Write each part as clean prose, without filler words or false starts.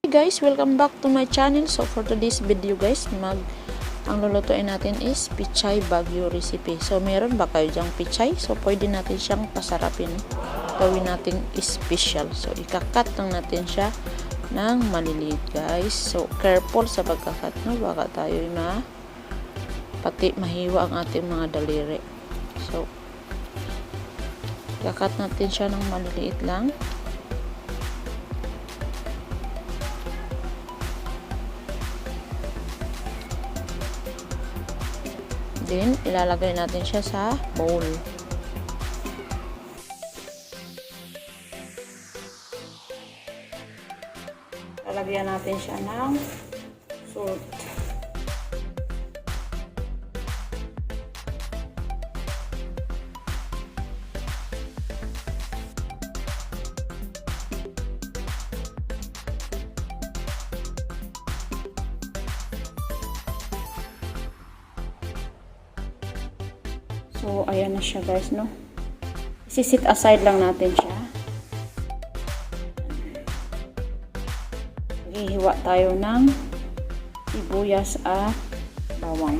Guys, welcome back to my channel. So for today's video guys, ang lulutuin natin is Pechay Baguio recipe. So meron ba kayo dyang pechay? So pwede natin siyang pasarapin. Gawin natin special. So ikakat lang natin siya ng maliliit guys. So careful sa pagkakat, no? Baka tayo pati mahiwa ang ating mga daliri. So ikakat natin siya ng maliliit lang. Then, ilalagay natin siya sa bowl. Lalagyan natin siya ng salt. So, ayan na siya guys, no? Isisit aside lang natin siya. Hihiwa tayo ng sibuyas at bawang.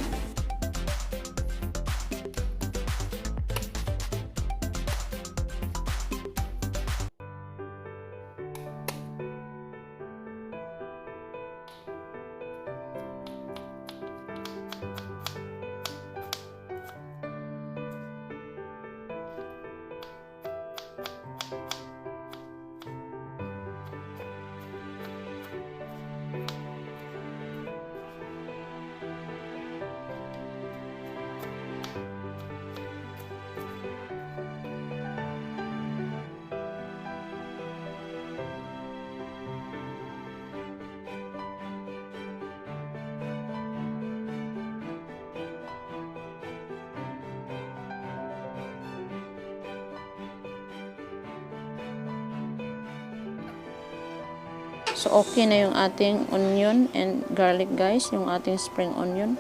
So, okay na yung ating onion and garlic guys. Yung ating spring onion.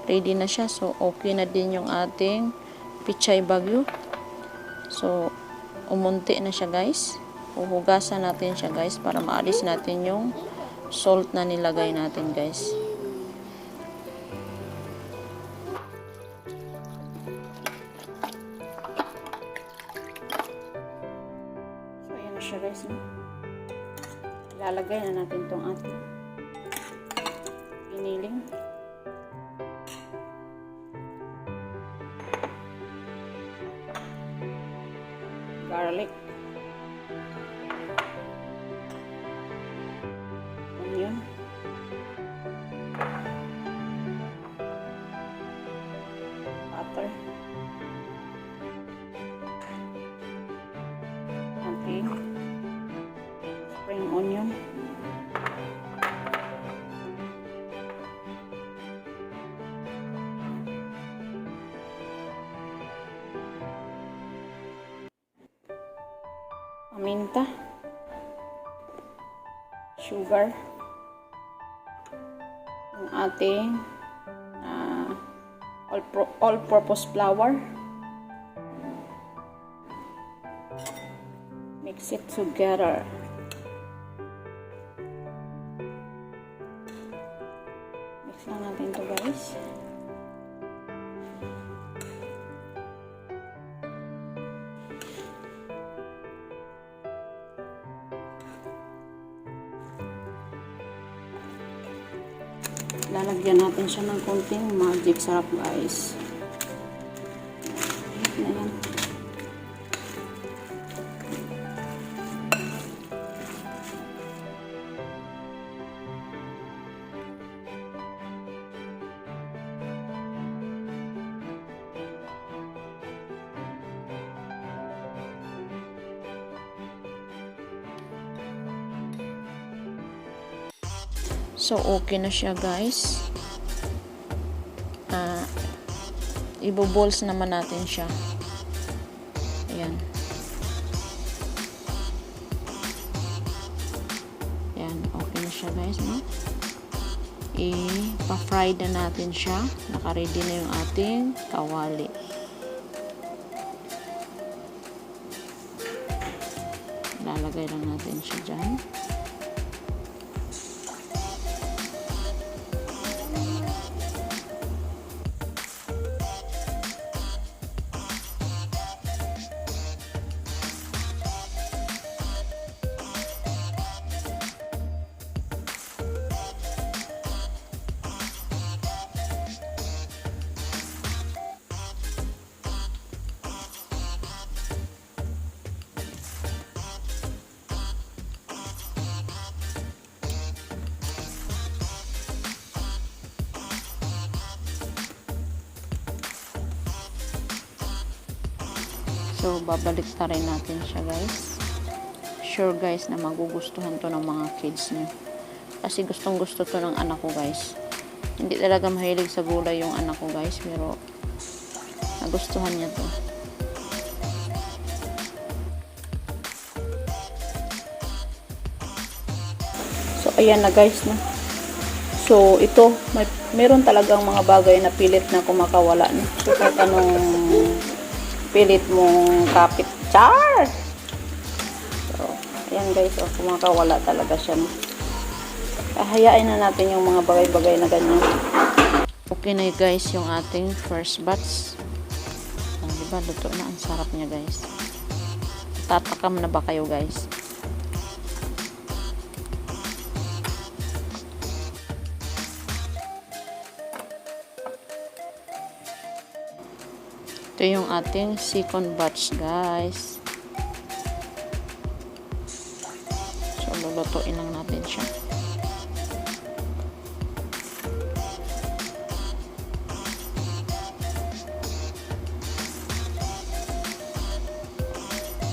Ready na siya. So, okay na din yung ating Pechay Baguio. So, umunti na siya guys. Uhugasan natin siya guys para maalis natin yung salt na nilagay natin guys. So, ayan na siya guys. Lalagay na natin itong ating piniling. Garlic. Onion. Butter. Ating spring onion. Paminta. Sugar. Yung ating all-purpose flour. Mix it together. Mix lang natin ito guys. Lalagyan natin siya ng konting Magic Sarap guys. Ayan. So, okay na siya guys. Ibo-balls naman natin siya. Ayan. Ayan, okay na siya guys. No? I-pa-fry na natin siya. Naka-ready na yung ating kawali. Lalagay lang natin siya dyan. So, babalik ta rin natin siya, guys. Sure, guys, na magugustuhan to ng mga kids niyo. Kasi gustong gusto to ng anak ko, guys. Hindi talaga mahilig sa gulay yung anak ko, guys. Pero, nagustuhan niya to. So, ayan na, guys, no? So, ito, meron talagang mga bagay na pilit na kumakawala, no? So, kahit anong pilit mong kapit, char! So, ayan, guys, oh, kumakawala talaga siya, no? Hayain na natin yung mga bagay-bagay na ganyan. Okay na, guys, yung ating first batch. Diba, luto na. Ang sarap niya, guys. Tatakam na ba kayo, guys? Ito yung ating second batch, guys. So, lulutuin lang natin siya.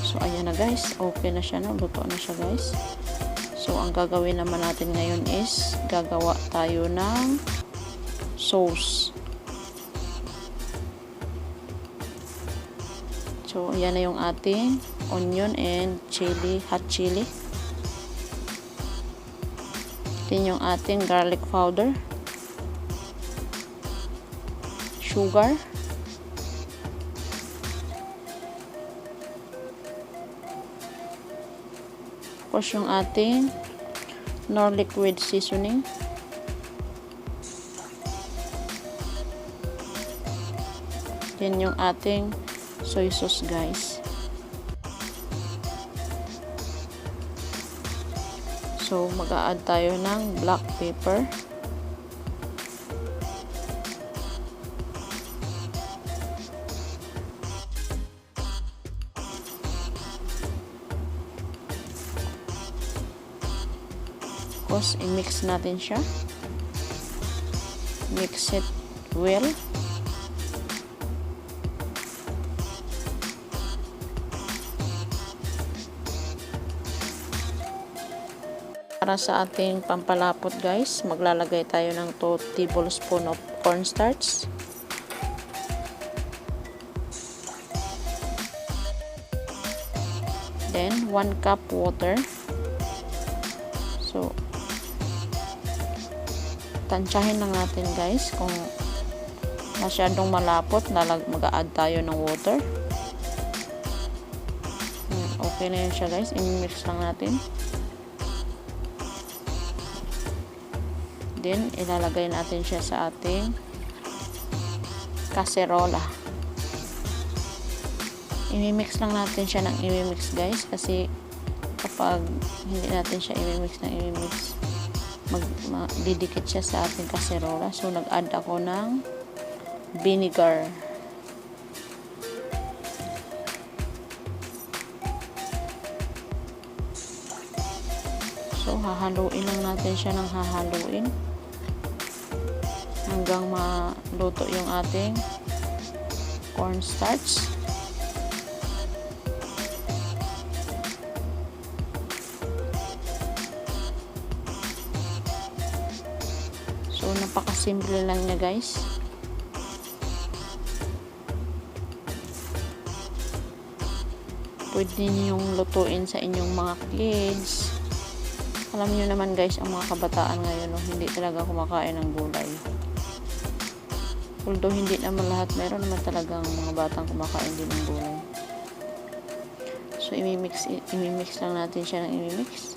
So, ayan na, guys. Okay na siya, no? Luto na siya, guys. So, ang gagawin naman natin ngayon is gagawa tayo ng sauce. So, yan na yung ating onion and chili, hot chili. Yan yung ating garlic powder. Sugar. Tapos yung ating Knorr liquid seasoning. Yan yung ating soy sauce, guys. So, mag-a-add tayo ng black pepper. Tapos, i-mix natin siya. Mix it well. Para sa ating pampalapot, guys, maglalagay tayo ng 2 tablespoon of corn starch. Then, 1 cup water. So, tansyahin lang natin, guys. Kung masyadong malapot, mag-a-add tayo ng water. Okay na yun siya, guys. I-mix lang natin. Then, ilalagay natin siya sa ating kaserola. I-mix lang natin siya ng i-mix, guys. Kasi, kapag hindi natin siya i-mix ng i-mix, didikit siya sa ating kaserola. So, nag-add ako ng vinegar. So, hahaluin lang natin siya ng hahaluin hanggang maluto yung ating corn starch. So, napakasimple lang niya, guys. Pwede niyong lutuin sa inyong mga kids. Alam niyo naman, guys, ang mga kabataan ngayon, hindi talaga kumakain ng gulay. Although hindi naman lahat, meron naman talagang mga batang kumakain din ng gulay. So, imimix lang natin siya ng imimix.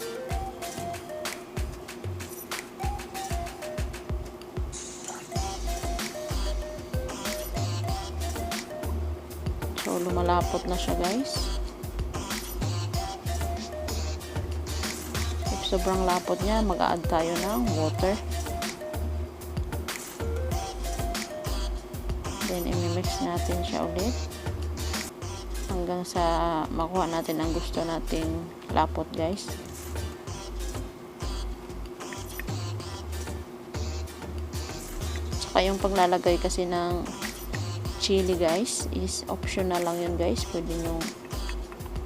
So, lumalapot na siya, guys. If sobrang lapot niya, mag-a-add tayo ng water. Then, imimix natin siya ulit hanggang sa makuha natin ang gusto nating lapot, guys. Saka yung paglalagay kasi ng chili guys is optional lang yun guys. Pwede nyo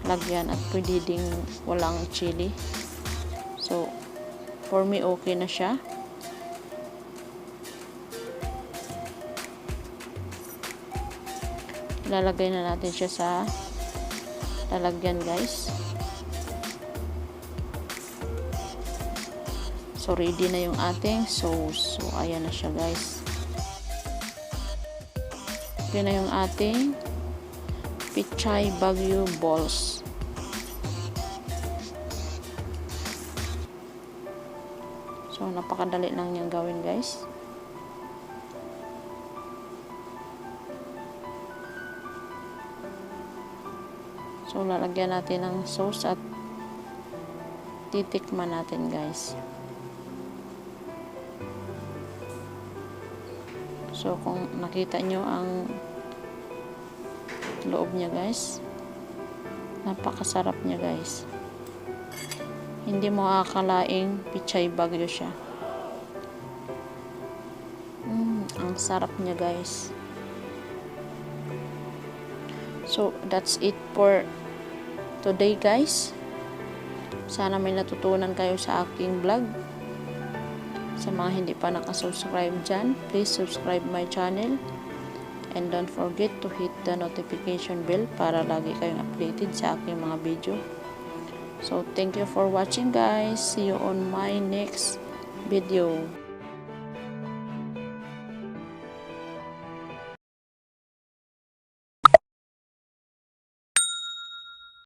lagyan at pwede ding walang chili. So, for me okay na siya. Lalagay na natin siya sa lalagyan guys. So, ready na yung ating sauce. So, ayan na siya guys. Yun na yung ating Pechay Baguio balls. So, napakadali lang niyang gawin guys. So, lalagyan natin ng sauce at titikman natin guys. So, kung nakita nyo ang loob niya guys, napakasarap niya guys. Hindi mo akalaing Pechay Baguio siya. Ang sarap niya guys. So, that's it for today guys. Sana may natutunan kayo sa aking vlog. Sa mga hindi pa nakasubscribe dyan, please subscribe my channel. And don't forget to hit the notification bell para lagi kayong updated sa aking mga video. So, thank you for watching guys. See you on my next video.